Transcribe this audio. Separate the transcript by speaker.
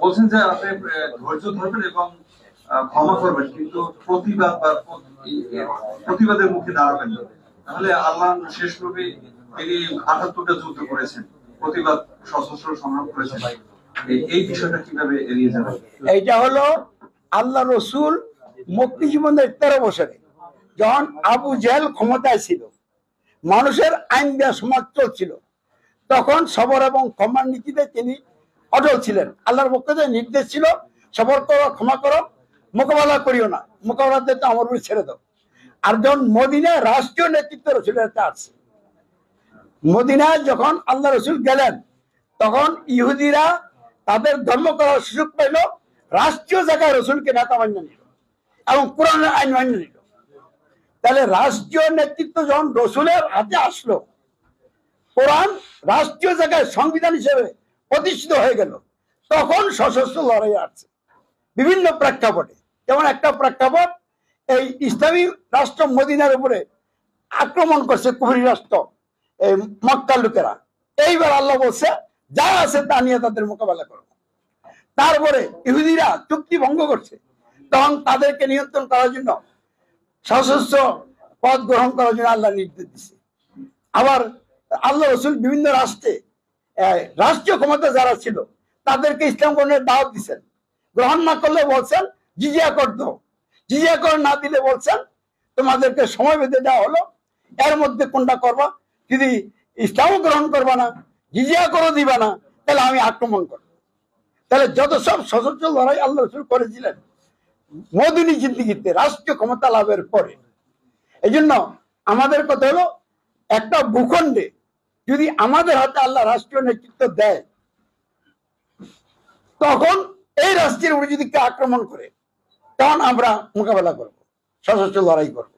Speaker 1: বলছেন যে আপনি ধৈর্য ধরবেন এবং ক্ষমা করবেন, কিন্তু প্রতিবাদ বা প্রতিবাদের মুখে দাঁড়াবেন না। তাহলে আল্লাহ শেষ নবী তিনি ৭৮টা যুদ্ধ করেছেন, প্রতিবাদ সশস্ত্র সংগ্রাম করেছেন, এই বিষয়টা কিভাবে এড়িয়ে যাবে?
Speaker 2: এইটা হলো আল্লাহ রসুল মুক্তি জীবনের 13 বছরে যখন আবু জেহেল ক্ষমতায় ছিল, মানুষের আইন দেওয়া সমাজ চলছিল, তখন সবর এবং ক্ষমার নীতিতে তিনি অটল ছিলেন। আল্লাহর পক্ষ থেকে নির্দেশ ছিল সবর করো, ক্ষমা করো, মোকাবেলা করিও না, মোকাবেলাতে তো আমার উপরে ছেড়ে দাও। আর যখন মদিনায় রাষ্ট্রীয় নেতৃত্ব রসুলের আছে, মদিনায় যখন আল্লাহ রসুল গেলেন, তখন ইহুদিরা তাদের ধর্ম করার সুযোগ পাইল, রাষ্ট্রীয় জায়গায় রসুলকে নেতা মান্য নিল এবং কোরআনের আইন মান্য নিল। তাহলে রাষ্ট্রীয় নেতৃত্ব যখন রসুলের হাতে আসলো, কোরআন রাষ্ট্রীয় জায়গায় সংবিধান হিসেবে প্রতিষ্ঠিত হয়ে গেল, তখন সশস্ত্র লড়াই আসছে বিভিন্ন প্রেক্ষাপটে। যেমন একটা প্রেক্ষাপট, এই ইসলামী রাষ্ট্র মদিনার উপরে আক্রমণ করছে কুফরি রাষ্ট্র, এই মক্কার লোকেরা। এইবার আল্লাহ বলছে যা আছে তা নিয়ে তাদের মোকাবেলা করো। তারপরে ইহুদিরা চুক্তি ভঙ্গ করছে, তখন তাদেরকে নিয়ন্ত্রণ করার জন্য সশস্ত্র পদ গ্রহণ করার জন্য আল্লাহ নির্দেশ দিচ্ছে। আবার আল্লাহ রসুল বিভিন্ন রাষ্ট্রে রাষ্ট্রীয় ক্ষমতা যারা ছিল তাদেরকে ইসলাম গ্রহণের দাওয়াত দিচ্ছেন। গ্রহণ না করলে বলছেন জিজিয়া কর দাও, জিজিয়া কর না দিলে বলছেন তোমাদেরকে সময় বেঁধে দেওয়া হলো, এর মধ্যে কোনটা করবা, যদি ইসলামও গ্রহণ করবা না, জিজিয়া করও দিবা না, তাহলে আমি আক্রমণ করবো। তাহলে যত সব সশস্ত্র লড়াই আল্লাহ রসুল করেছিলেন মদিনী জিন্দিগিতে রাষ্ট্রীয় ক্ষমতা লাভের পরে। এই জন্য আমাদের কথা হলো, একটা ভূখণ্ডে যদি আমাদের হাতে আল্লাহ রাষ্ট্রীয় নেতৃত্ব দেয়, তখন এই রাষ্ট্রের উপরে যদি কেউ আক্রমণ করে, তখন আমরা মোকাবেলা করব, সশস্ত্র লড়াই করব।